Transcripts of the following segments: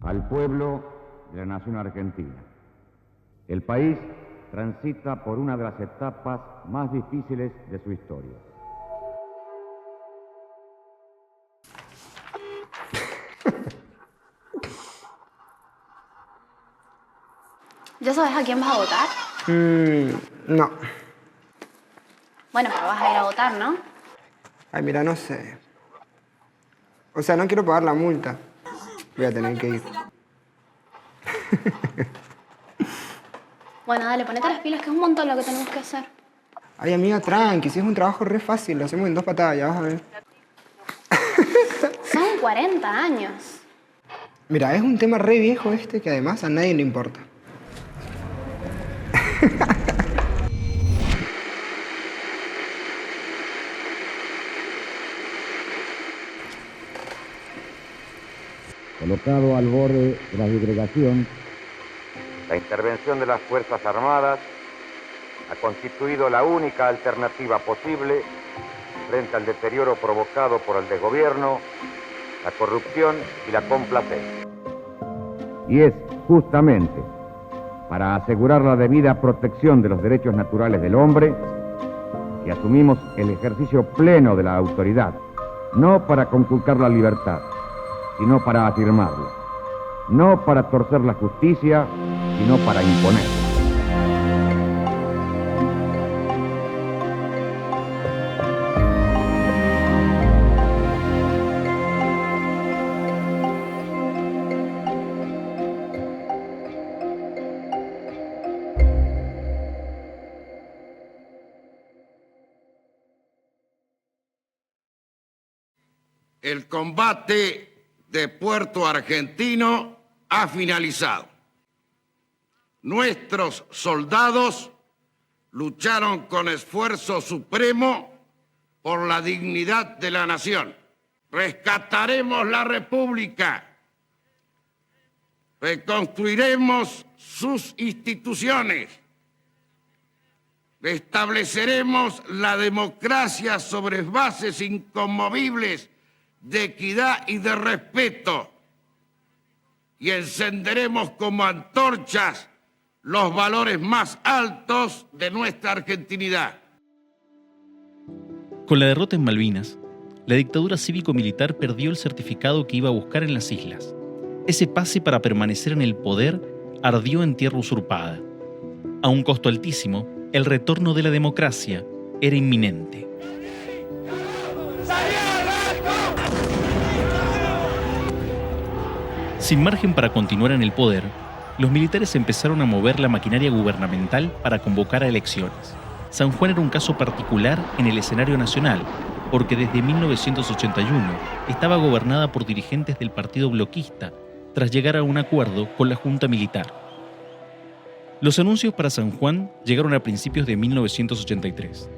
al pueblo de la nación argentina. El país transita por una de las etapas más difíciles de su historia. ¿Ya sabes a quién vas a votar? No. Bueno, pero vas a ir a votar, ¿no? Ay, mira, no sé. O sea, no quiero pagar la multa. Voy a tener que ir. Bueno, dale, ponete las pilas, que es un montón lo que tenemos que hacer. Ay, amiga, tranqui. Si es un trabajo re fácil, lo hacemos en 2 patadas, ya vas a ver. Son 40 años. Mira, es un tema re viejo este que además a nadie le importa. Colocado al borde de la disgregación, la intervención de las Fuerzas Armadas ha constituido la única alternativa posible frente al deterioro provocado por el desgobierno, la corrupción y la complacencia. Y es justamente para asegurar la debida protección de los derechos naturales del hombre que asumimos el ejercicio pleno de la autoridad, no para conculcar la libertad, sino para afirmarla, no para torcer la justicia, sino para imponer. El combate de Puerto Argentino ha finalizado. Nuestros soldados lucharon con esfuerzo supremo por la dignidad de la nación. Rescataremos la República. Reconstruiremos sus instituciones. Estableceremos la democracia sobre bases inconmovibles de equidad y de respeto, y encenderemos como antorchas los valores más altos de nuestra argentinidad. Con la derrota en Malvinas, la dictadura cívico-militar perdió el certificado que iba a buscar en las islas. Ese pase para permanecer en el poder ardió en tierra usurpada. A un costo altísimo, el retorno de la democracia era inminente. Sin margen para continuar en el poder, los militares empezaron a mover la maquinaria gubernamental para convocar a elecciones. San Juan era un caso particular en el escenario nacional, porque desde 1981 estaba gobernada por dirigentes del partido bloquista, tras llegar a un acuerdo con la Junta Militar. Los anuncios para San Juan llegaron a principios de 1983,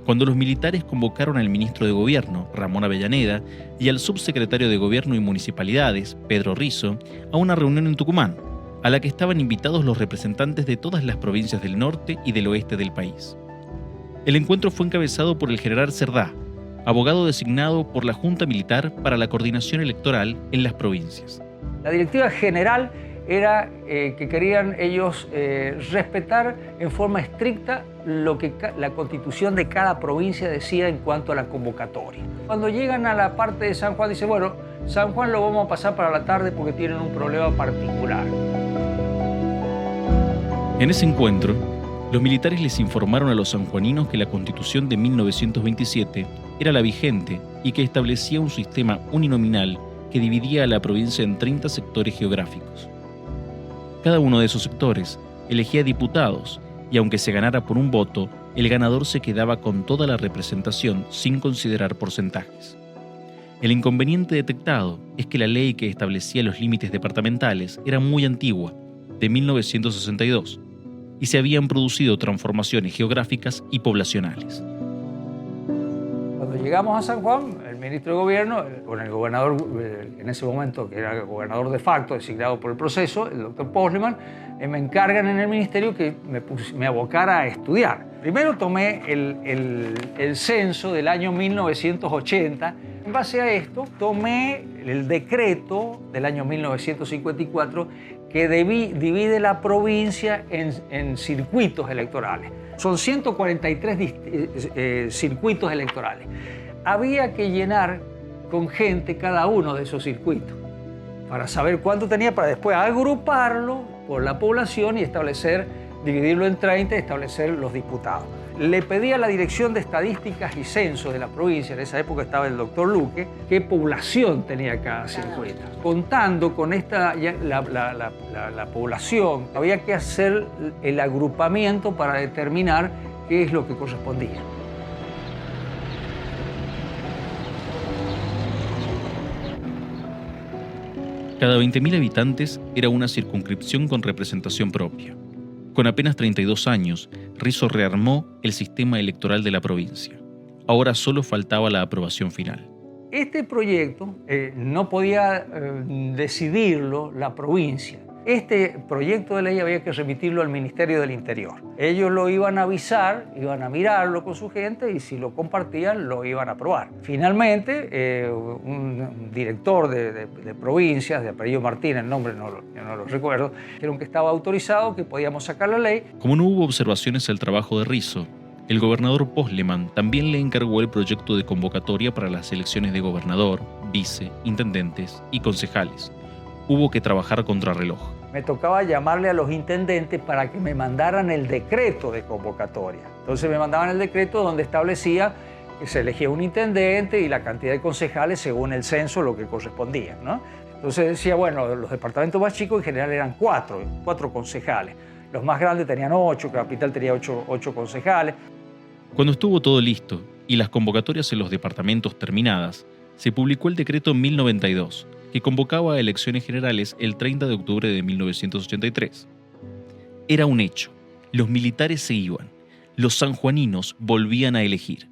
cuando los militares convocaron al ministro de Gobierno, Ramón Avellaneda, y al subsecretario de Gobierno y Municipalidades, Pedro Rizzo, a una reunión en Tucumán, a la que estaban invitados los representantes de todas las provincias del norte y del oeste del país. El encuentro fue encabezado por el general Cerdá, abogado designado por la Junta Militar para la coordinación electoral en las provincias. La directiva general era que querían ellos respetar en forma estricta lo que la constitución de cada provincia decía en cuanto a la convocatoria. Cuando llegan a la parte de San Juan, dice, bueno, San Juan lo vamos a pasar para la tarde porque tienen un problema particular. En ese encuentro, los militares les informaron a los sanjuaninos que la Constitución de 1927 era la vigente y que establecía un sistema uninominal que dividía a la provincia en 30 sectores geográficos. Cada uno de esos sectores elegía diputados y aunque se ganara por un voto, el ganador se quedaba con toda la representación sin considerar porcentajes. El inconveniente detectado es que la ley que establecía los límites departamentales era muy antigua, de 1962, y se habían producido transformaciones geográficas y poblacionales. Cuando llegamos a San Juan, el ministro de Gobierno, con el gobernador en ese momento, que era el gobernador de facto, designado por el proceso, el doctor Postleman, me encargan en el ministerio que me abocara a estudiar. Primero tomé el censo del año 1980 En base a esto, tomé el decreto del año 1954 que divide la provincia en circuitos electorales. Son 143 circuitos electorales. Había que llenar con gente cada uno de esos circuitos para saber cuánto tenía, para después agruparlo por la población y dividirlo en 30 y establecer los diputados. Le pedí a la Dirección de Estadísticas y Censo de la provincia, en esa época estaba el doctor Luque, qué población tenía cada circuito. Contando con la población, había que hacer el agrupamiento para determinar qué es lo que correspondía. Cada 20.000 habitantes era una circunscripción con representación propia. Con apenas 32 años, Rizzo rearmó el sistema electoral de la provincia. Ahora solo faltaba la aprobación final. Este proyecto no podía decidirlo la provincia. Este proyecto de ley había que remitirlo al Ministerio del Interior. Ellos lo iban a avisar, iban a mirarlo con su gente y si lo compartían lo iban a aprobar. Finalmente, un director de provincias, de apellido Martínez, el nombre yo no lo recuerdo, dijeron que estaba autorizado, que podíamos sacar la ley. Como no hubo observaciones al trabajo de Rizzo, el gobernador Postleman también le encargó el proyecto de convocatoria para las elecciones de gobernador, vice, intendentes y concejales. Hubo que trabajar contrarreloj. Me tocaba llamarle a los intendentes para que me mandaran el decreto de convocatoria. Entonces me mandaban el decreto donde establecía que se elegía un intendente y la cantidad de concejales según el censo, lo que correspondía, ¿no? Entonces decía, bueno, los departamentos más chicos en general eran cuatro concejales. Los más grandes tenían 8, Capital tenía 8 concejales. Cuando estuvo todo listo y las convocatorias en los departamentos terminadas, se publicó el decreto 1092, que convocaba a elecciones generales el 30 de octubre de 1983. Era un hecho. Los militares se iban. Los sanjuaninos volvían a elegir.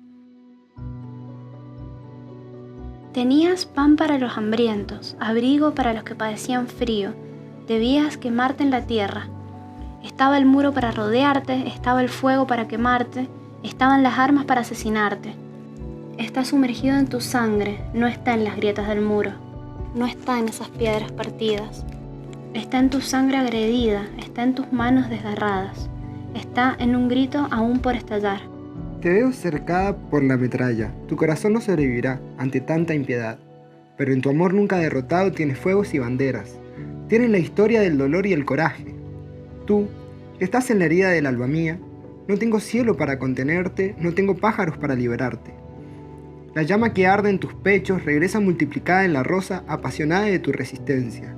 Tenías pan para los hambrientos, abrigo para los que padecían frío. Debías quemarte en la tierra. Estaba el muro para rodearte, estaba el fuego para quemarte, estaban las armas para asesinarte. Está sumergido en tu sangre, no está en las grietas del muro. No está en esas piedras partidas. Está en tu sangre agredida, está en tus manos desgarradas. Está en un grito aún por estallar. Te veo cercada por la metralla. Tu corazón no sobrevivirá ante tanta impiedad. Pero en tu amor nunca derrotado tienes fuegos y banderas. Tienes la historia del dolor y el coraje. Tú, que estás en la herida del alba mía, no tengo cielo para contenerte, no tengo pájaros para liberarte. La llama que arde en tus pechos regresa multiplicada en la rosa apasionada de tu resistencia.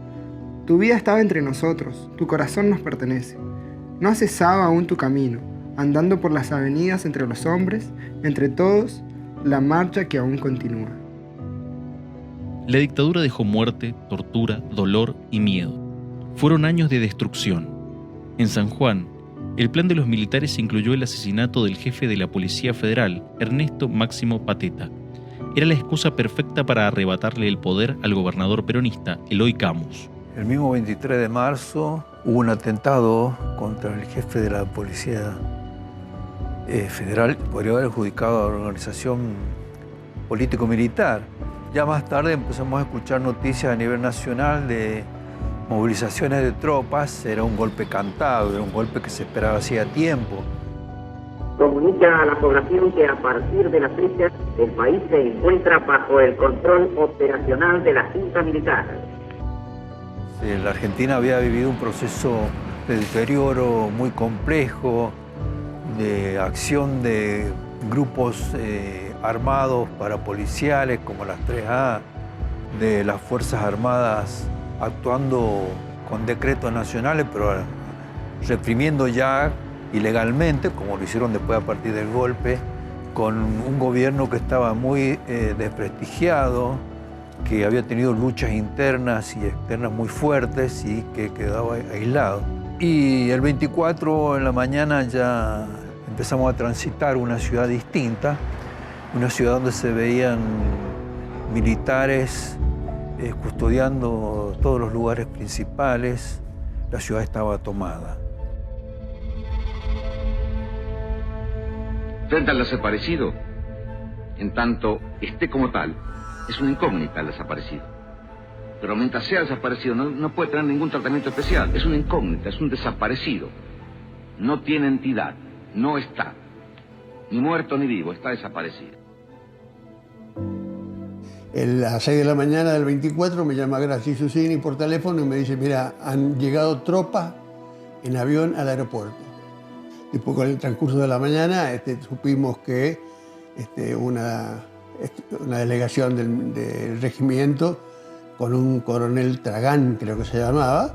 Tu vida estaba entre nosotros, tu corazón nos pertenece. No has cesado aún tu camino, andando por las avenidas entre los hombres, entre todos, la marcha que aún continúa. La dictadura dejó muerte, tortura, dolor y miedo. Fueron años de destrucción. En San Juan, el plan de los militares incluyó el asesinato del jefe de la Policía Federal, Ernesto Máximo Pateta. Era la excusa perfecta para arrebatarle el poder al gobernador peronista, Eloy Camus. El mismo 23 de marzo hubo un atentado contra el jefe de la Policía Federal. Podría haber adjudicado a la organización político-militar. Ya más tarde empezamos a escuchar noticias a nivel nacional de movilizaciones de tropas. Era un golpe cantado, era un golpe que se esperaba hacía tiempo. Comunica a la población que a partir de la fecha el país se encuentra bajo el control operacional de la Junta Militar. La Argentina había vivido un proceso de deterioro muy complejo, de acción de grupos armados parapoliciales como las 3A, de las Fuerzas Armadas actuando con decretos nacionales, pero reprimiendo ya ilegalmente, como lo hicieron después a partir del golpe, con un gobierno que estaba muy desprestigiado, que había tenido luchas internas y externas muy fuertes y que quedaba aislado. Y el 24 en la mañana ya empezamos a transitar una ciudad distinta, una ciudad donde se veían militares custodiando todos los lugares principales. La ciudad estaba tomada. Frente al desaparecido, en tanto esté como tal, Es una incógnita el desaparecido. Pero mientras sea desaparecido no puede tener ningún tratamiento especial. Es una incógnita, es un desaparecido. No tiene entidad, no está. Ni muerto ni vivo, está desaparecido. A las 6 de la mañana del 24 me llama Graci Susini por teléfono y me dice, mira, han llegado tropas en avión al aeropuerto. Después, con el transcurso de la mañana, supimos que una delegación del regimiento con un coronel Tragán, creo que se llamaba,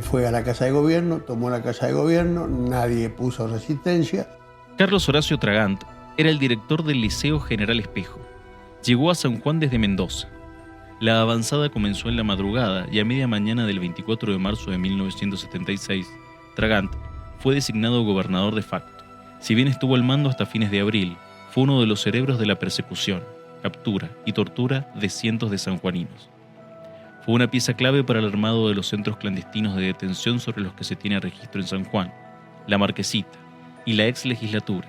fue a la Casa de Gobierno, tomó la Casa de Gobierno, nadie puso resistencia. Carlos Horacio Tragant era el director del Liceo General Espejo. Llegó a San Juan desde Mendoza. La avanzada comenzó en la madrugada y a media mañana del 24 de marzo de 1976, Tragant fue designado gobernador de facto. Si bien estuvo al mando hasta fines de abril, fue uno de los cerebros de la persecución, captura y tortura de cientos de sanjuaninos. Fue una pieza clave para el armado de los centros clandestinos de detención sobre los que se tiene registro en San Juan, la Marquesita y la ex legislatura,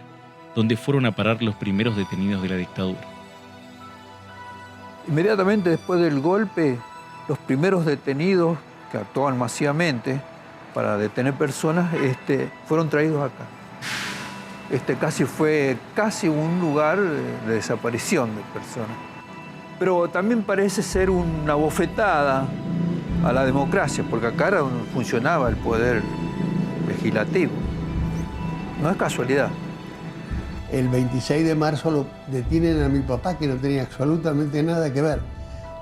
donde fueron a parar los primeros detenidos de la dictadura. Inmediatamente después del golpe, los primeros detenidos que actuaban masivamente para detener personas fueron traídos acá. Fue casi un lugar de desaparición de personas. Pero también parece ser una bofetada a la democracia, porque acá era donde funcionaba el poder legislativo. No es casualidad. El 26 de marzo lo detienen a mi papá, que no tenía absolutamente nada que ver.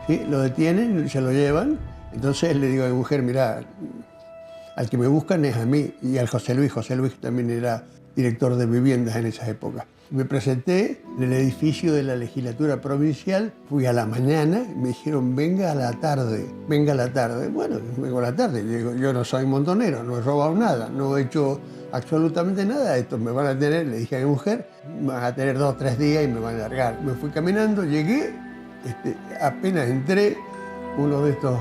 ¿Sí? Lo detienen, se lo llevan. Entonces le digo a mi mujer, mirá, al que me buscan es a mí y al José Luis. José Luis también era director de viviendas en esa época. Me presenté en el edificio de la legislatura provincial, fui a la mañana, me dijeron, venga a la tarde, venga a la tarde. Bueno, vengo a la tarde, digo, yo no soy montonero, no he robado nada, no he hecho absolutamente nada, esto me van a tener, le dije a mi mujer, me van a tener 2 o 3 días y me van a largar. Me fui caminando, llegué, apenas entré, uno de estos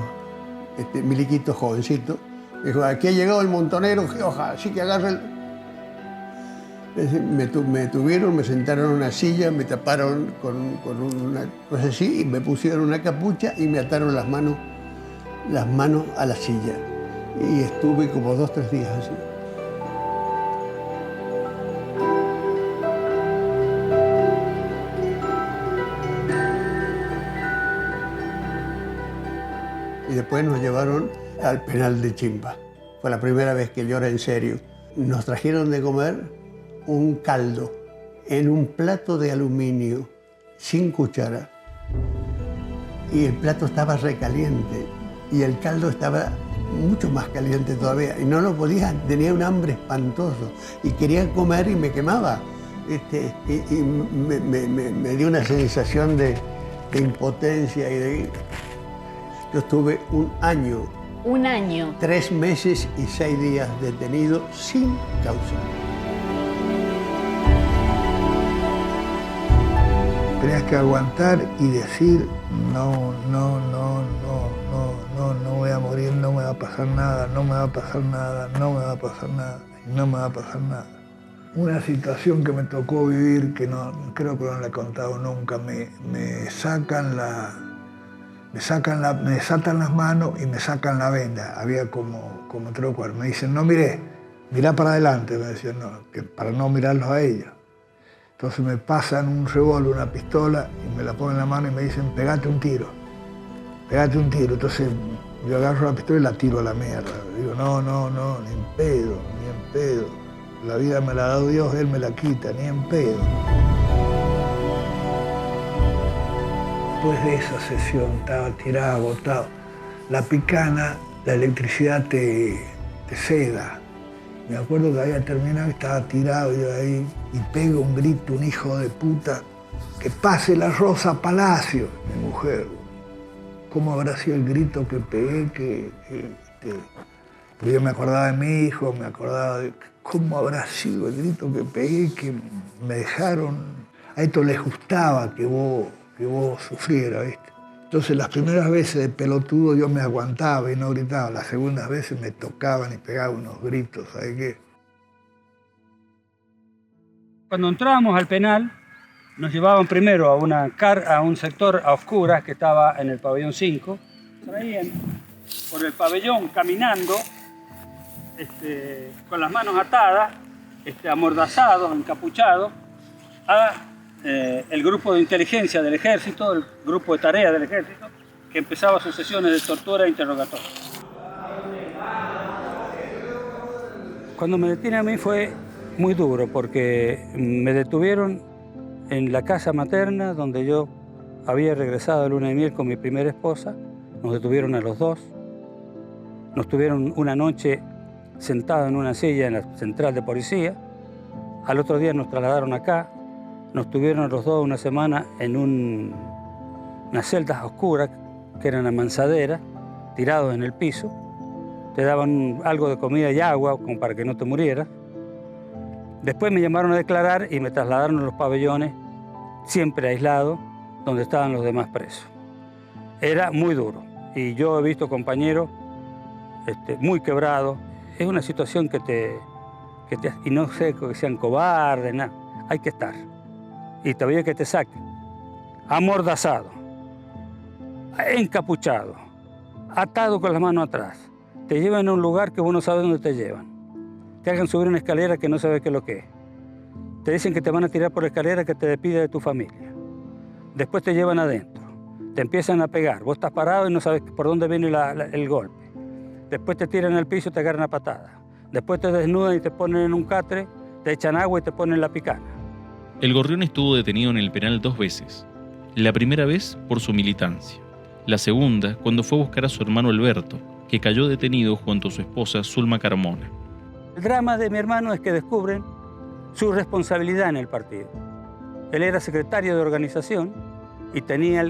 miliquitos jovencitos, me dijo, aquí ha llegado el montonero Gioja, así que agarra el... Me tuvieron, me sentaron en una silla, me taparon con una cosa así y me pusieron una capucha y me ataron las manos a la silla. Y estuve como 2 o 3 días así. Y después nos llevaron al penal de Chimba. Fue la primera vez que lloré en serio. Nos trajeron de comer un caldo en un plato de aluminio, sin cuchara. Y el plato estaba recaliente y el caldo estaba mucho más caliente todavía. Y no lo podía, tenía un hambre espantoso. Y quería comer y me quemaba. Y me dio una sensación de impotencia. Yo estuve un año. Un año. 3 meses y 6 días detenido sin causa. Tenías que aguantar y decir, no voy a morir, no me va a pasar nada, no me va a pasar nada, no me va a pasar nada, no me va a pasar nada. Una situación que me tocó vivir, que no creo que no la he contado nunca, me desatan las manos y me sacan la venda. Había como 3 o 4. Me dicen, no mirá para adelante, me decían, no, que para no mirarlos a ellos. Entonces me pasan un revólver, una pistola, y me la ponen en la mano y me dicen, pegate un tiro. Entonces yo agarro la pistola y la tiro a la mierda. Digo, no, ni en pedo. La vida me la ha dado Dios, Él me la quita, ni en pedo. Después de esa sesión estaba tirado, agotado. La picana, la electricidad te cega. Me acuerdo que había terminado, estaba tirado yo ahí y pego un grito, un hijo de puta, que pase la Rosa Palacio, mi mujer. ¿Cómo habrá sido el grito que pegué? Porque yo me acordaba de mi hijo, me acordaba de cómo habrá sido el grito que pegué, que me dejaron. A esto les gustaba que vos sufrieras, ¿viste? Entonces las primeras veces de pelotudo yo me aguantaba y no gritaba. Las segundas veces me tocaban y pegaban unos gritos, ¿sabes qué? Cuando entrábamos al penal, Nos llevaban primero a un sector a oscuras que estaba en el pabellón 5. Traían por el pabellón caminando, con las manos atadas, amordazados, encapuchados, a el grupo de inteligencia del ejército, el grupo de tarea del ejército, que empezaba sus sesiones de tortura e interrogatorio. Cuando me detienen a mí fue muy duro, porque me detuvieron en la casa materna donde yo había regresado de luna de miel con mi primera esposa. Nos detuvieron a los dos. Nos tuvieron una noche sentados en una silla en la central de policía. Al otro día nos trasladaron acá. Nos tuvieron a los dos una semana en unas celdas oscuras, que eran amansaderas, tirados en el piso. Te daban algo de comida y agua como para que no te murieras. Después me llamaron a declarar y me trasladaron a los pabellones, siempre aislados, donde estaban los demás presos. Era muy duro y yo he visto compañeros muy quebrados. Es una situación y no sé que sean cobardes, nada. Hay que estar. Y todavía que te saquen, amordazado, encapuchado, atado con las manos atrás. Te llevan a un lugar que vos no sabes dónde te llevan. Te hagan subir una escalera que no sabes qué es lo que es. Te dicen que te van a tirar por la escalera que te despide de tu familia. Después te llevan adentro. Te empiezan a pegar. Vos estás parado y no sabes por dónde viene el golpe. Después te tiran al piso y te agarran a patadas. Después te desnudan y te ponen en un catre, te echan agua y te ponen la picana. El Gorrión estuvo detenido en el penal 2 veces. La primera vez por su militancia. La segunda cuando fue a buscar a su hermano Alberto, que cayó detenido junto a su esposa Zulma Carmona. El drama de mi hermano es que descubren su responsabilidad en el partido. Él era secretario de organización y tenía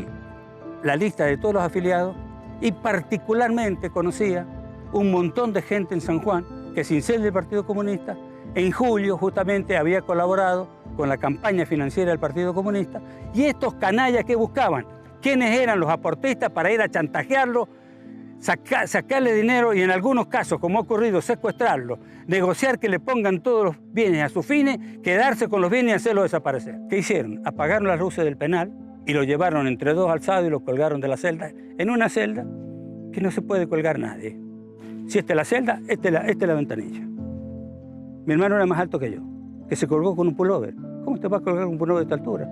la lista de todos los afiliados y particularmente conocía un montón de gente en San Juan que sin ser del Partido Comunista, en julio justamente había colaborado con la campaña financiera del Partido Comunista y estos canallas que buscaban, quiénes eran los aportistas para ir a chantajearlo, sacarle dinero y en algunos casos, como ha ocurrido, secuestrarlo, negociar que le pongan todos los bienes a sus fines, quedarse con los bienes y hacerlo desaparecer. ¿Qué hicieron? Apagaron las luces del penal y lo llevaron entre dos alzados y lo colgaron de la celda, en una celda que no se puede colgar nadie. Si esta es la celda, esta es la ventanilla. Mi hermano era más alto que yo, que se colgó con un pullover. ¿Cómo te vas a colgar con un pullover de esta altura?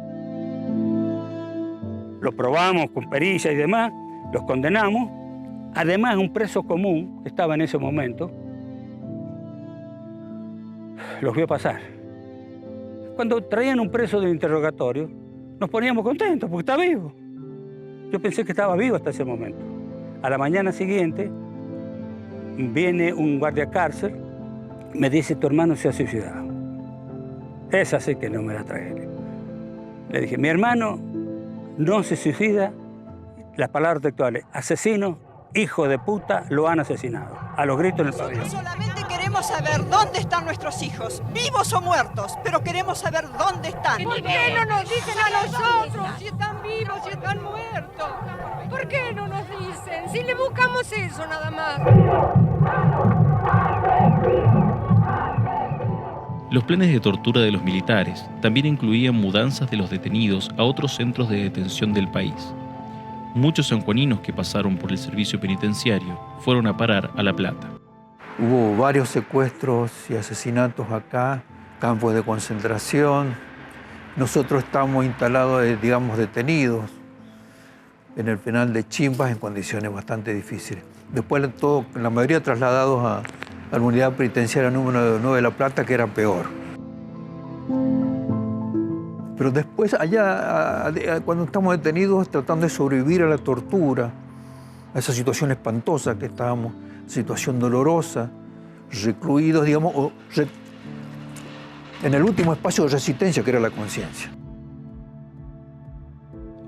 Lo probamos con perilla y demás, los condenamos. Además, un preso común que estaba en ese momento los vio pasar. Cuando traían un preso del interrogatorio, nos poníamos contentos porque está vivo. Yo pensé que estaba vivo hasta ese momento. A la mañana siguiente viene un guardia cárcel, me dice: tu hermano se ha suicidado. Esa sí que no me la tragué. Le dije: mi hermano no se suicida, las palabras textuales: asesino, hijo de puta, lo han asesinado. A los gritos en el pabellón. Solamente queremos saber dónde están nuestros hijos, vivos o muertos, pero queremos saber dónde están. ¿Por qué no nos dicen a nosotros si están vivos, si están muertos? ¿Por qué no nos dicen? Si le buscamos eso nada más. Los planes de tortura de los militares también incluían mudanzas de los detenidos a otros centros de detención del país. Muchos sanjuaninos que pasaron por el servicio penitenciario fueron a parar a La Plata. Hubo varios secuestros y asesinatos acá, campos de concentración. Nosotros estamos instalados, digamos, detenidos en el penal de Chimpas en condiciones bastante difíciles. Después la mayoría trasladados a la unidad penitenciaria número 9 de La Plata, que era peor. Pero después, allá, cuando estamos detenidos, tratando de sobrevivir a la tortura, a esa situación espantosa que estábamos, situación dolorosa, recluidos, digamos, en el último espacio de resistencia que era la conciencia.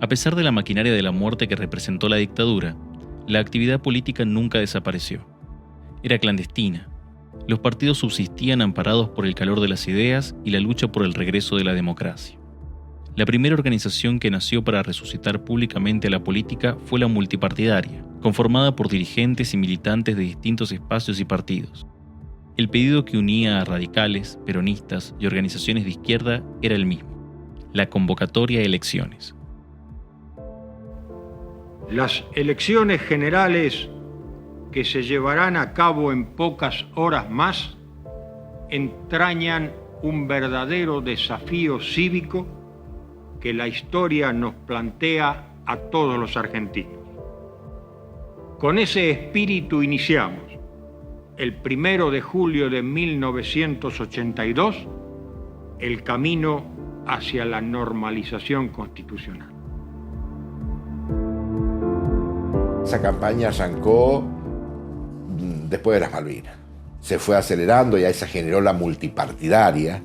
A pesar de la maquinaria de la muerte que representó la dictadura, la actividad política nunca desapareció. Era clandestina. Los partidos subsistían amparados por el calor de las ideas y la lucha por el regreso de la democracia. La primera organización que nació para resucitar públicamente a la política fue la multipartidaria, conformada por dirigentes y militantes de distintos espacios y partidos. El pedido que unía a radicales, peronistas y organizaciones de izquierda era el mismo: la convocatoria a elecciones. Las elecciones generales que se llevarán a cabo en pocas horas más entrañan un verdadero desafío cívico que la historia nos plantea a todos los argentinos. Con ese espíritu iniciamos, el 1 de julio de 1982, el camino hacia la normalización constitucional. Esa campaña arrancó después de las Malvinas. Se fue acelerando y ahí se generó la multipartidaria.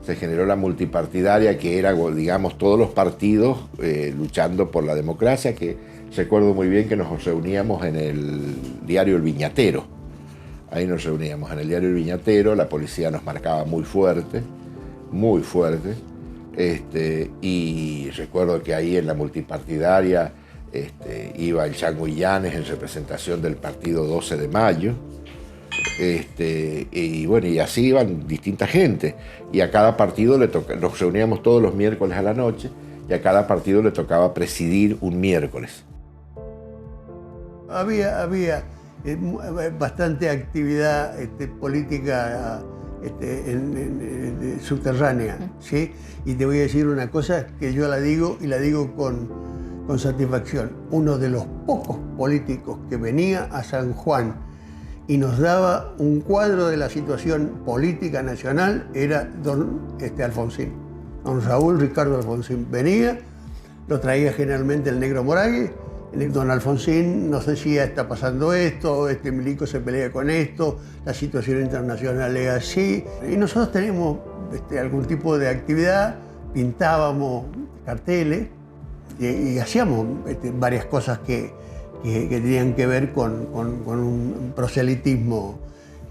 Que era, digamos, todos los partidos luchando por la democracia, que recuerdo muy bien que nos reuníamos en el diario El Viñatero. Ahí nos reuníamos en el diario El Viñatero, la policía nos marcaba muy fuerte, y recuerdo que ahí en la multipartidaria iba el Chango Illanes en representación del partido 12 de Mayo, y bueno, y así iban distinta gente, y a cada partido nos reuníamos todos los miércoles a la noche, y a cada partido le tocaba presidir un miércoles. Había bastante actividad política subterránea, ¿sí? Y te voy a decir una cosa que yo la digo y la digo con satisfacción. Uno de los pocos políticos que venía a San Juan y nos daba un cuadro de la situación política nacional era don Alfonsín. Don Raúl Ricardo Alfonsín venía, lo traía generalmente el Negro Moragues. Don Alfonsín nos decía, está pasando esto, Milico se pelea con esto, la situación internacional es así. Y nosotros teníamos algún tipo de actividad, pintábamos carteles y hacíamos varias cosas que tenían que ver con un proselitismo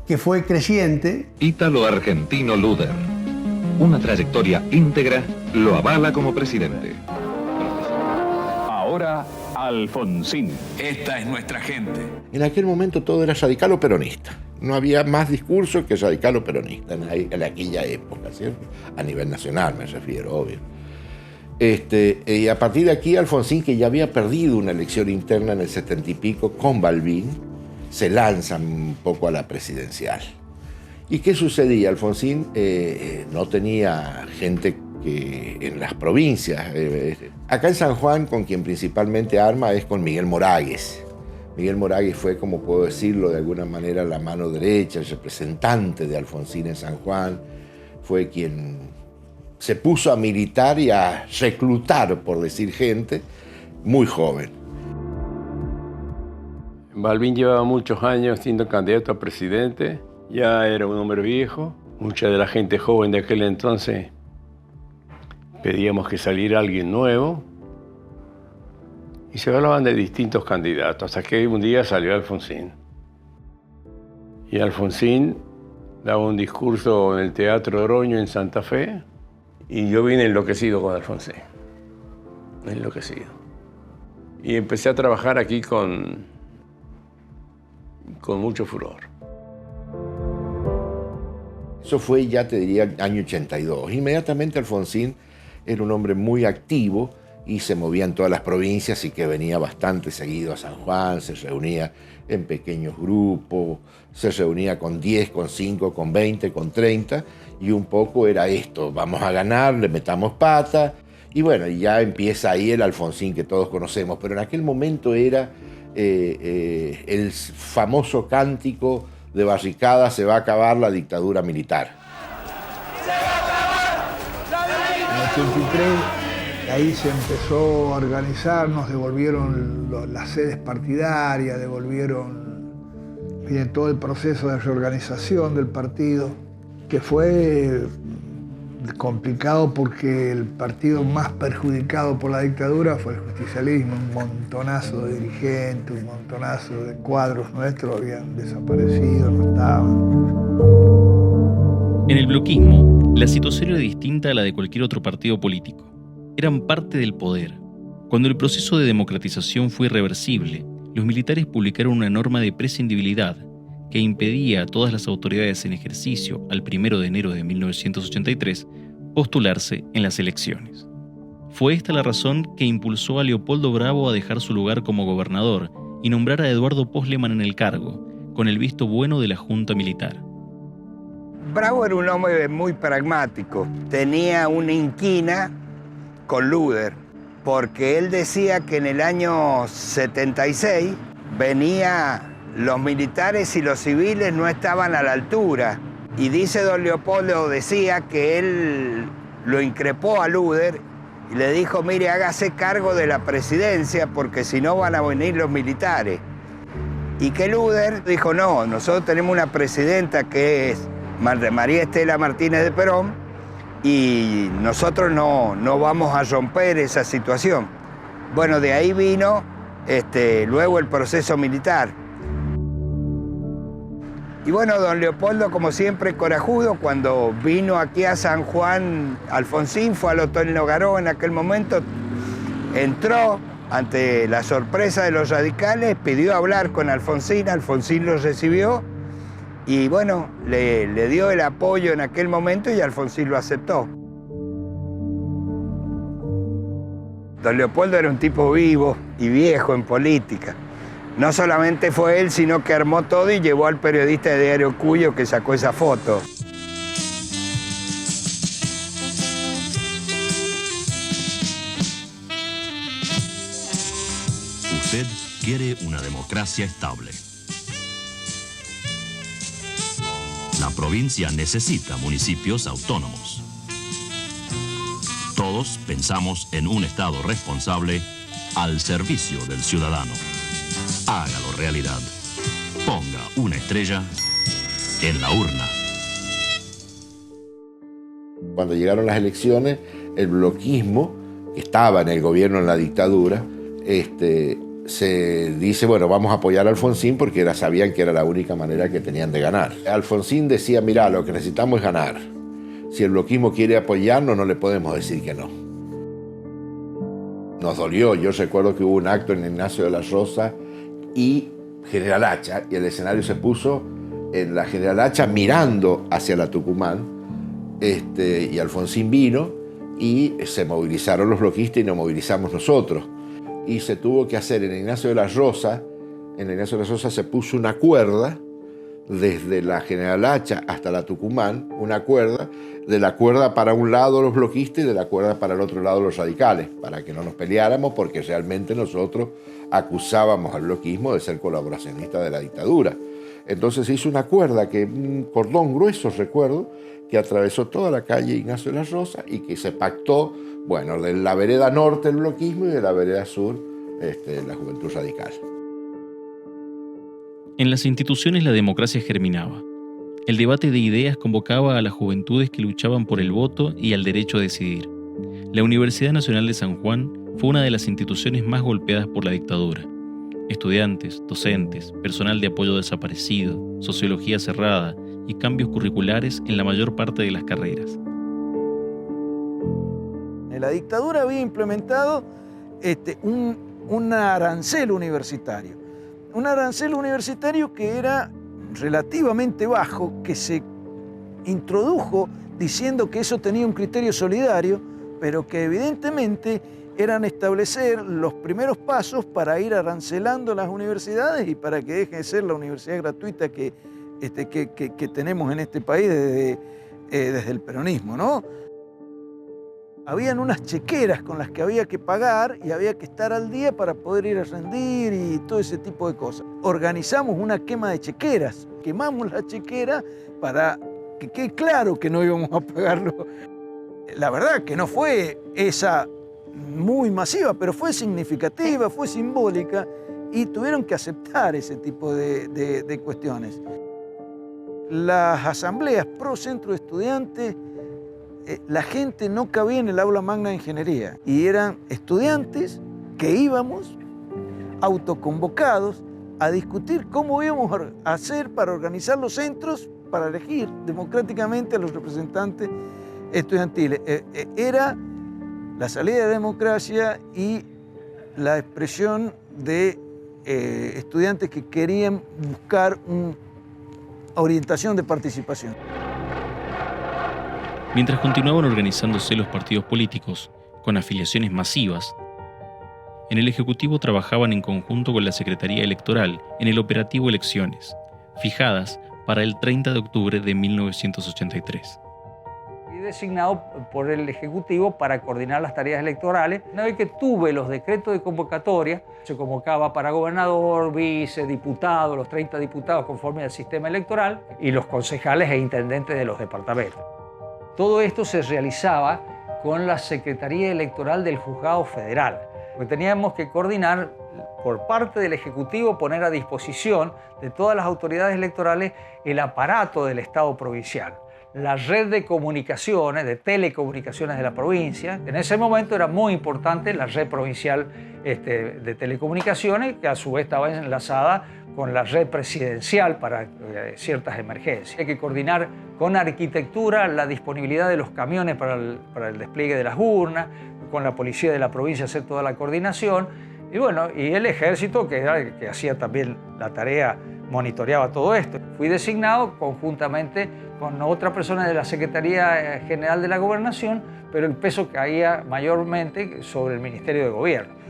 que fue creciente. Ítalo-argentino Luder. Una trayectoria íntegra lo avala como presidente. Ahora Alfonsín. Esta es nuestra gente. En aquel momento todo era radical o peronista. No había más discurso que radical o peronista en aquella época, ¿cierto? A nivel nacional me refiero, obvio. Y a partir de aquí, Alfonsín, que ya había perdido una elección interna en el 70 y pico con Balbín, se lanza un poco a la presidencial. ¿Y qué sucedía? Alfonsín no tenía gente que en las provincias. Acá en San Juan, con quien principalmente arma es con Miguel Moragues. Miguel Moragues fue, como puedo decirlo de alguna manera, la mano derecha, el representante de Alfonsín en San Juan. Fue quien se puso a militar y a reclutar, por decir gente, muy joven. Balbín llevaba muchos años siendo candidato a presidente, ya era un hombre viejo. Mucha de la gente joven de aquel entonces pedíamos que saliera alguien nuevo y se hablaban de distintos candidatos, hasta que un día salió Alfonsín. Y Alfonsín daba un discurso en el Teatro Oroño en Santa Fe y yo vine enloquecido con Alfonsín, enloquecido. Y empecé a trabajar aquí con mucho furor. Eso fue, ya te diría, el año 82. Inmediatamente Alfonsín era un hombre muy activo y se movía en todas las provincias y que venía bastante seguido a San Juan, se reunía en pequeños grupos, se reunía con 10, con 5, con 20, con 30 y un poco era esto, vamos a ganar, le metamos pata y bueno, ya empieza ahí el Alfonsín que todos conocemos, pero en aquel momento era el famoso cántico de barricada, se va a acabar la dictadura militar. En el 83, ahí se empezó a organizar, nos devolvieron las sedes partidarias, viene todo el proceso de reorganización del partido, que fue complicado porque el partido más perjudicado por la dictadura fue el justicialismo. Un montonazo de dirigentes, un montonazo de cuadros nuestros habían desaparecido, no estaban. En el bloquismo, la situación era distinta a la de cualquier otro partido político. Eran parte del poder. Cuando el proceso de democratización fue irreversible, los militares publicaron una norma de prescindibilidad que impedía a todas las autoridades en ejercicio al 1 de enero de 1983 postularse en las elecciones. Fue esta la razón que impulsó a Leopoldo Bravo a dejar su lugar como gobernador y nombrar a Eduardo Posleman en el cargo, con el visto bueno de la Junta Militar. Bravo era un hombre muy pragmático. Tenía una inquina con Luder, porque él decía que en el año 76 los militares y los civiles no estaban a la altura. Y dice don Leopoldo, decía que él lo increpó a Luder y le dijo, mire, hágase cargo de la presidencia porque si no van a venir los militares. Y que Luder dijo, no, nosotros tenemos una presidenta que es María Estela Martínez de Perón y nosotros no vamos a romper esa situación. Bueno, de ahí vino luego el proceso militar. Y bueno, don Leopoldo, como siempre, corajudo, cuando vino aquí a San Juan, Alfonsín fue al Hotel Nogaró en aquel momento, entró ante la sorpresa de los radicales, pidió hablar con Alfonsín, Alfonsín lo recibió y bueno, le dio el apoyo en aquel momento y Alfonsín lo aceptó. Don Leopoldo era un tipo vivo y viejo en política. No solamente fue él, sino que armó todo y llevó al periodista de Diario Cuyo que sacó esa foto. Usted quiere una democracia estable. La provincia necesita municipios autónomos. Todos pensamos en un Estado responsable al servicio del ciudadano. Hágalo realidad. Ponga una estrella en la urna. Cuando llegaron las elecciones, el bloquismo, que estaba en el gobierno en la dictadura, se dice, bueno, vamos a apoyar a Alfonsín porque sabían que era la única manera que tenían de ganar. Alfonsín decía, mirá, lo que necesitamos es ganar. Si el bloquismo quiere apoyarnos, no le podemos decir que no. Nos dolió. Yo recuerdo que hubo un acto en Ignacio de la Rosa y General Hacha, y el escenario se puso en la General Hacha mirando hacia la Tucumán, y Alfonsín vino y se movilizaron los bloquistas y nos movilizamos nosotros. Y se tuvo que hacer en Ignacio de la Rosa, se puso una cuerda desde la General Hacha hasta la Tucumán, una cuerda, de la cuerda para un lado los bloquistas y de la cuerda para el otro lado los radicales, para que no nos peleáramos, porque realmente nosotros acusábamos al bloquismo de ser colaboracionista de la dictadura. Entonces se hizo una cuerda, un cordón grueso, recuerdo, que atravesó toda la calle Ignacio de la Rosa y que se pactó, bueno, de la vereda norte el bloquismo y de la vereda sur la Juventud Radical. En las instituciones la democracia germinaba. El debate de ideas convocaba a las juventudes que luchaban por el voto y al derecho a decidir. La Universidad Nacional de San Juan fue una de las instituciones más golpeadas por la dictadura. Estudiantes, docentes, personal de apoyo desaparecido, sociología cerrada y cambios curriculares en la mayor parte de las carreras. La dictadura había implementado un arancel universitario. Un arancel universitario que era relativamente bajo, que se introdujo diciendo que eso tenía un criterio solidario, pero que evidentemente eran establecer los primeros pasos para ir arancelando las universidades y para que deje de ser la universidad gratuita que tenemos en este país desde el peronismo, ¿no? Habían unas chequeras con las que había que pagar y había que estar al día para poder ir a rendir y todo ese tipo de cosas. Organizamos una quema de chequeras, quemamos la chequera para que quede claro que no íbamos a pagarlo. La verdad que no fue esa muy masiva, pero fue significativa, fue simbólica y tuvieron que aceptar ese tipo de cuestiones. Las asambleas pro centro de estudiantes, la gente no cabía en el aula magna de ingeniería y eran estudiantes que íbamos autoconvocados a discutir cómo íbamos a hacer para organizar los centros para elegir democráticamente a los representantes estudiantiles. Era la salida de la democracia y la expresión de estudiantes que querían buscar una orientación de participación. Mientras continuaban organizándose los partidos políticos, con afiliaciones masivas, en el Ejecutivo trabajaban en conjunto con la Secretaría Electoral en el operativo Elecciones, fijadas para el 30 de octubre de 1983. Y designado por el Ejecutivo para coordinar las tareas electorales. Una vez que tuve los decretos de convocatoria, se convocaba para gobernador, vice, diputado, los 30 diputados conforme al sistema electoral y los concejales e intendentes de los departamentos. Todo esto se realizaba con la Secretaría Electoral del Juzgado Federal, porque teníamos que coordinar por parte del Ejecutivo, poner a disposición de todas las autoridades electorales el aparato del Estado provincial, la red de comunicaciones, de telecomunicaciones de la provincia. En ese momento era muy importante la red provincial de telecomunicaciones, que a su vez estaba enlazada con la red presidencial para ciertas emergencias. Hay que coordinar con arquitectura la disponibilidad de los camiones para el despliegue de las urnas, con la policía de la provincia hacer toda la coordinación, y bueno, y el ejército que hacía también la tarea, monitoreaba todo esto. Fui designado conjuntamente con otra persona de la Secretaría General de la Gobernación, pero el peso caía mayormente sobre el Ministerio de Gobierno.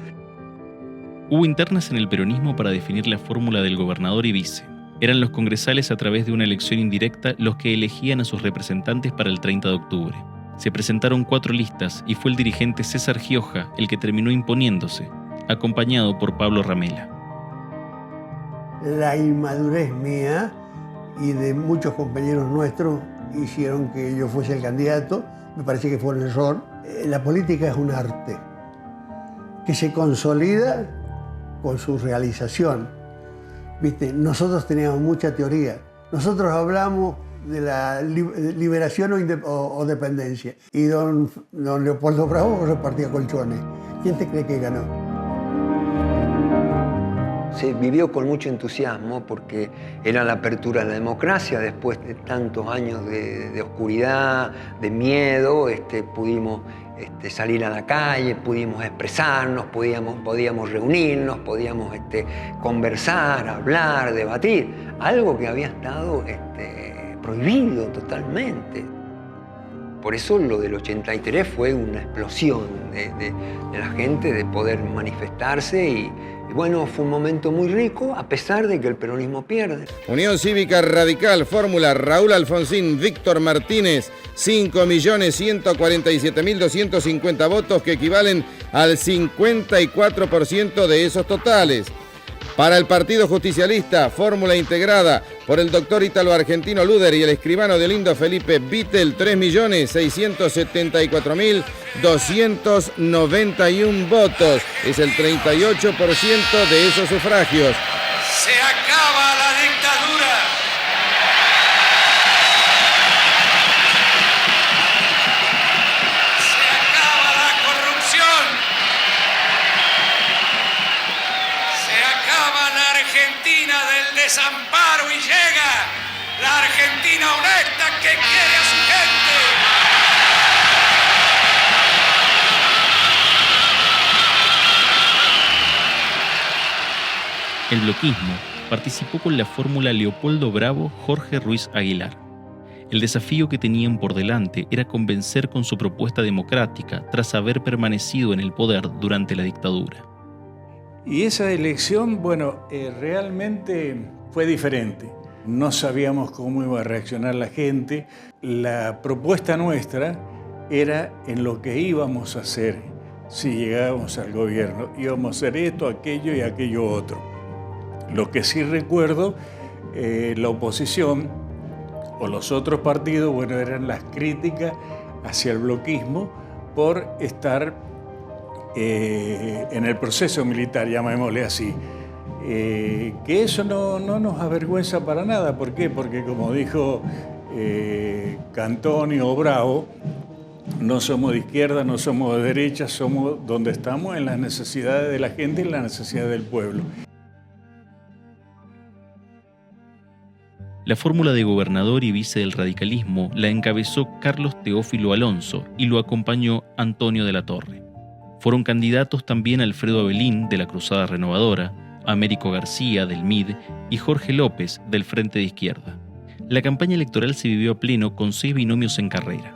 Hubo internas en el peronismo para definir la fórmula del gobernador y vice. Eran los congresales a través de una elección indirecta los que elegían a sus representantes para el 30 de octubre. Se presentaron 4 listas y fue el dirigente César Gioja el que terminó imponiéndose, acompañado por Pablo Ramela. La inmadurez mía y de muchos compañeros nuestros hicieron que yo fuese el candidato. Me parece que fue un error. La política es un arte que se consolida con su realización. ¿Viste? Nosotros teníamos mucha teoría. Nosotros hablamos de la liberación o dependencia. Y don Leopoldo Bravo repartía colchones. ¿Quién te cree que ganó? Se vivió con mucho entusiasmo porque era la apertura de la democracia. Después de tantos años de oscuridad, de miedo, pudimos salir a la calle, pudimos expresarnos, podíamos reunirnos, podíamos conversar, hablar, debatir. Algo que había estado prohibido totalmente. Por eso lo del 83 fue una explosión de la gente, de poder manifestarse y bueno, fue un momento muy rico, a pesar de que el peronismo pierde. Unión Cívica Radical, fórmula Raúl Alfonsín, Víctor Martínez, 5.147.250 votos que equivalen al 54% de esos totales. Para el Partido Justicialista, fórmula integrada por el doctor ítalo-argentino Luder y el escribano de Lindo Felipe Vittel, 3.674.291 votos. Es el 38% de esos sufragios. Se acaba la dictadura. Se acaba la corrupción. Se acaba la Argentina del desamparo y llega la Argentina honesta que quiere a su gente. El bloquismo participó con la fórmula Leopoldo Bravo, Jorge Ruiz Aguilar. El desafío que tenían por delante era convencer con su propuesta democrática tras haber permanecido en el poder durante la dictadura. Y esa elección, realmente fue diferente. No sabíamos cómo iba a reaccionar la gente. La propuesta nuestra era en lo que íbamos a hacer si llegábamos al gobierno. Íbamos a hacer esto, aquello y aquello otro. Lo que sí recuerdo, la oposición o los otros partidos, eran las críticas hacia el bloquismo por estar en el proceso militar, llamémosle así. Que eso no nos avergüenza para nada. ¿Por qué? Porque como dijo Cantoni o Bravo, no somos de izquierda, no somos de derecha, somos donde estamos en las necesidades de la gente y en las necesidades del pueblo. La fórmula de gobernador y vice del radicalismo la encabezó Carlos Teófilo Alonso y lo acompañó Antonio de la Torre. Fueron candidatos también Alfredo Abelín, de la Cruzada Renovadora, Américo García, del MID, y Jorge López, del Frente de Izquierda. La campaña electoral se vivió a pleno con 6 binomios en carrera.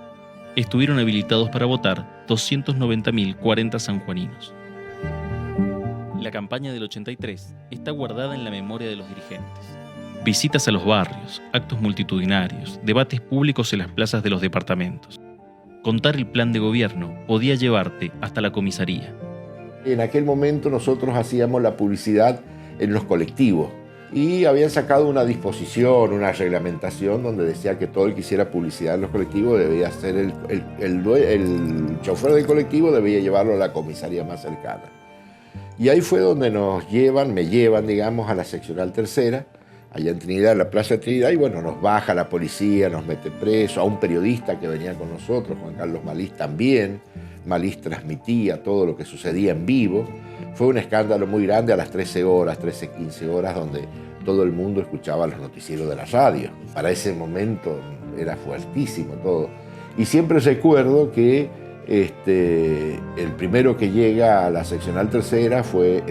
estuvieron habilitados para votar 290.040 sanjuaninos. La campaña del 83 está guardada en la memoria de los dirigentes. Visitas a los barrios, actos multitudinarios, debates públicos en las plazas de los departamentos. Contar el plan de gobierno podía llevarte hasta la comisaría. En aquel momento nosotros hacíamos la publicidad en los colectivos y habían sacado una disposición, una reglamentación donde decía que todo el que hiciera publicidad en los colectivos debía ser el chofer del colectivo, debía llevarlo a la comisaría más cercana. Y ahí fue donde me llevan, digamos, a la seccional tercera, allá en Trinidad, en la Plaza Trinidad, y bueno, nos baja la policía, nos mete preso, a un periodista que venía con nosotros, Juan Carlos Malís también. Malís transmitía todo lo que sucedía en vivo. Fue un escándalo muy grande a las 13 horas, 15 horas, donde todo el mundo escuchaba los noticieros de la radio. Para ese momento era fuertísimo todo. Y siempre recuerdo que el primero que llega a la seccional tercera fue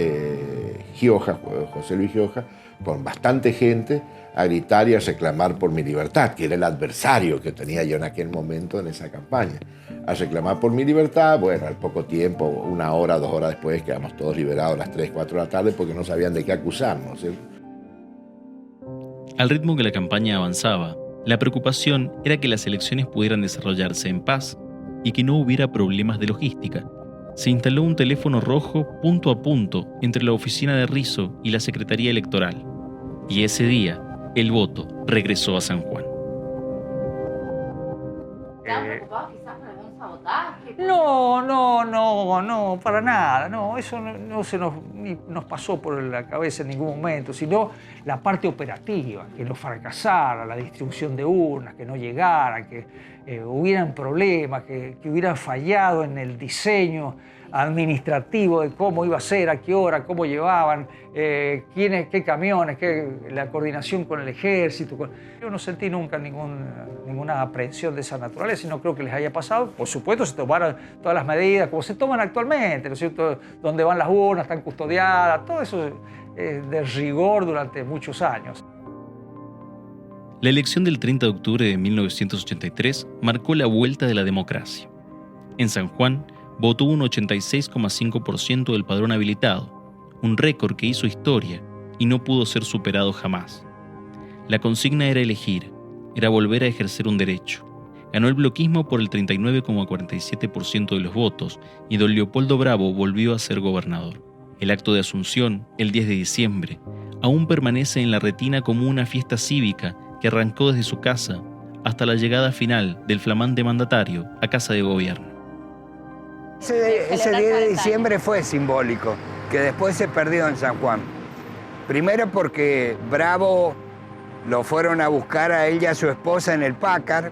Gioja, José Luis Gioja, con bastante gente a gritar y a reclamar por mi libertad, que era el adversario que tenía yo en aquel momento en esa campaña. A reclamar por mi libertad, bueno, al poco tiempo, 1 hora, 2 horas después, quedamos todos liberados a las 3, 4 de la tarde porque no sabían de qué acusarnos, ¿sí? Al ritmo que la campaña avanzaba, la preocupación era que las elecciones pudieran desarrollarse en paz y que no hubiera problemas de logística. Se instaló un teléfono rojo punto a punto entre la oficina de Rizo y la Secretaría Electoral. Y ese día, el voto regresó a San Juan. ¿Estaban preocupados quizás por algún sabotaje? No, para nada. No, eso no se nos pasó por la cabeza en ningún momento, sino la parte operativa, que no fracasara, la distribución de urnas, que no llegara, que hubieran problemas, que hubieran fallado en el diseño administrativo de cómo iba a ser, a qué hora, cómo llevaban, qué camiones, la coordinación con el ejército. Yo no sentí nunca ninguna aprehensión de esa naturaleza y no creo que les haya pasado. Por supuesto, se tomaron todas las medidas como se toman actualmente, ¿no es cierto? Donde van las urnas, están custodiadas, todo eso de rigor durante muchos años. La elección del 30 de octubre de 1983 marcó la vuelta de la democracia. En San Juan, votó un 86,5% del padrón habilitado, un récord que hizo historia y no pudo ser superado jamás. La consigna era elegir, era volver a ejercer un derecho. Ganó el bloquismo por el 39,47% de los votos y don Leopoldo Bravo volvió a ser gobernador. El acto de Asunción, el 10 de diciembre, aún permanece en la retina como una fiesta cívica que arrancó desde su casa hasta la llegada final del flamante mandatario a Casa de Gobierno. Ese 10 de diciembre fue simbólico, que después se perdió en San Juan. Primero porque Bravo lo fueron a buscar a él y a su esposa en el Packard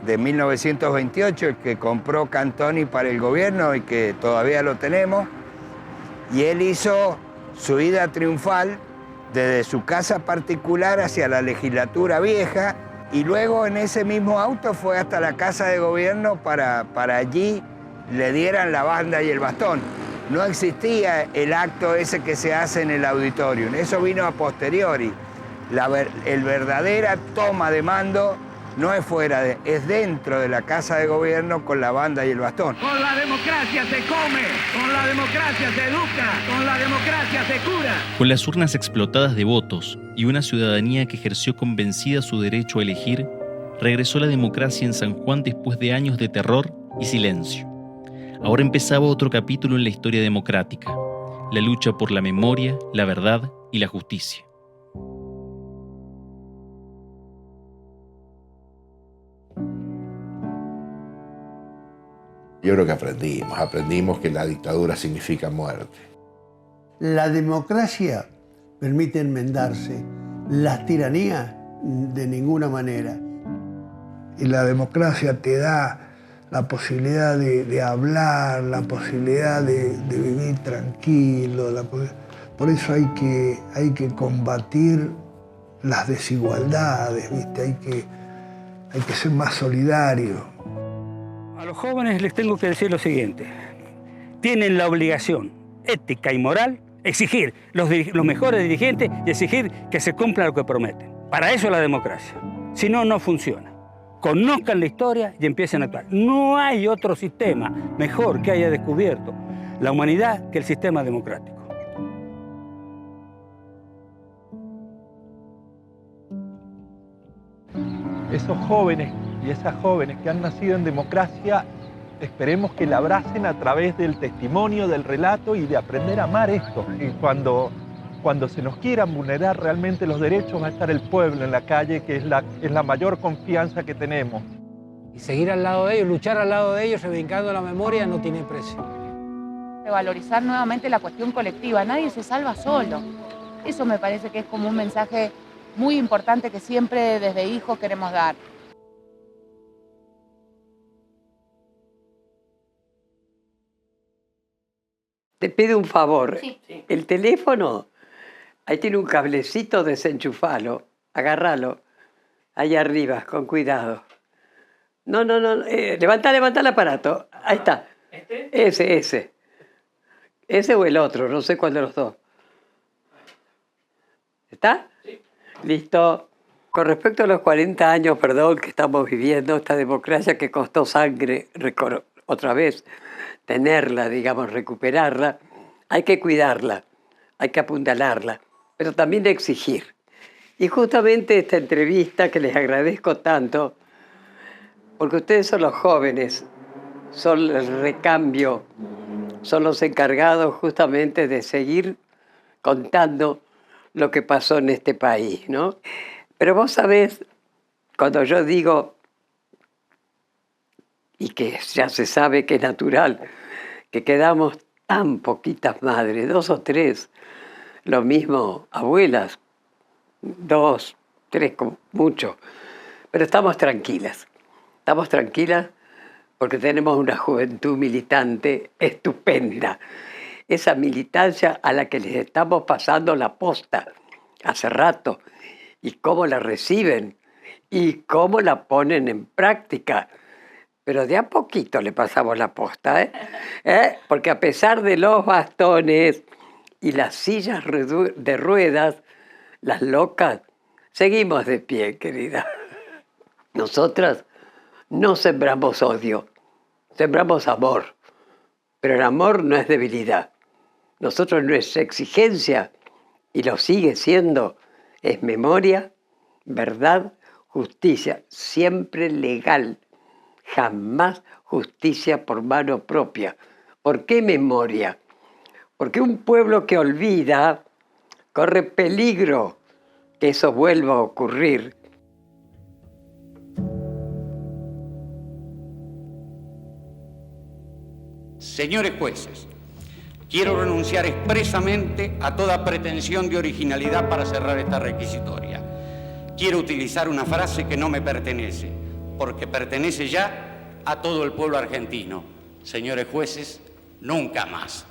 de 1928, el que compró Cantoni para el gobierno y que todavía lo tenemos. Y él hizo su ida triunfal desde su casa particular hacia la legislatura vieja y luego en ese mismo auto fue hasta la Casa de Gobierno para allí le dieran la banda y el bastón. No existía el acto ese que se hace en el auditorium, eso vino a posteriori. El verdadera toma de mando no es fuera, es dentro de la Casa de Gobierno con la banda y el bastón. Con la democracia se come, con la democracia se educa, con la democracia se cura. Con las urnas explotadas de votos y una ciudadanía que ejerció convencida su derecho a elegir, regresó la democracia en San Juan después de años de terror y silencio. Ahora empezaba otro capítulo en la historia democrática, la lucha por la memoria, la verdad y la justicia. Yo creo que aprendimos que la dictadura significa muerte. La democracia permite enmendarse, las tiranías de ninguna manera. Y la democracia te da la posibilidad de hablar, la posibilidad de vivir tranquilo. Por eso hay que combatir las desigualdades, ¿viste? Hay que ser más solidario. A los jóvenes les tengo que decir lo siguiente. Tienen la obligación ética y moral exigir los mejores dirigentes y exigir que se cumpla lo que prometen. Para eso es la democracia. Si no, no funciona. conozcan la historia y empiecen a actuar. No hay otro sistema mejor que haya descubierto la humanidad que el sistema democrático. Esos jóvenes y esas jóvenes que han nacido en democracia, esperemos que la abracen a través del testimonio, del relato y de aprender a amar esto. Y cuando se nos quieran vulnerar realmente los derechos, va a estar el pueblo en la calle, que es la mayor confianza que tenemos. Y seguir al lado de ellos, luchar al lado de ellos, reivindicando la memoria, no tiene precio. Revalorizar nuevamente la cuestión colectiva. Nadie se salva solo. Eso me parece que es como un mensaje muy importante que siempre desde hijos queremos dar. Te pido un favor. Sí. El teléfono, ahí tiene un cablecito, desenchufalo, agárralo, ahí arriba, con cuidado. No, levanta el aparato, ahí está. ¿Este? Ese o el otro, no sé cuál de los dos. ¿Está? Sí. Listo. Con respecto a los 40 años, que estamos viviendo, esta democracia que costó sangre, otra vez, tenerla, digamos, recuperarla, hay que cuidarla, hay que apuntalarla, pero también exigir. Y justamente esta entrevista, que les agradezco tanto, porque ustedes son los jóvenes, son el recambio, son los encargados justamente de seguir contando lo que pasó en este país, ¿no? Pero vos sabés, cuando yo digo, y que ya se sabe que es natural, que quedamos tan poquitas madres, 2 o 3, lo mismo abuelas, 2, 3, mucho, pero estamos tranquilas porque tenemos una juventud militante estupenda, esa militancia a la que les estamos pasando la posta hace rato, y cómo la reciben, y cómo la ponen en práctica. Pero de a poquito le pasamos la posta, Porque a pesar de los bastones y las sillas de ruedas, las locas, seguimos de pie, querida. Nosotras no sembramos odio, sembramos amor. Pero el amor no es debilidad. Nosotros nuestra exigencia, y lo sigue siendo, es memoria, verdad, justicia, siempre legal. Jamás justicia por mano propia. ¿Por qué memoria? Porque un pueblo que olvida corre peligro que eso vuelva a ocurrir. Señores jueces, quiero renunciar expresamente a toda pretensión de originalidad para cerrar esta requisitoria. Quiero utilizar una frase que no me pertenece, porque pertenece ya a todo el pueblo argentino. Señores jueces, nunca más.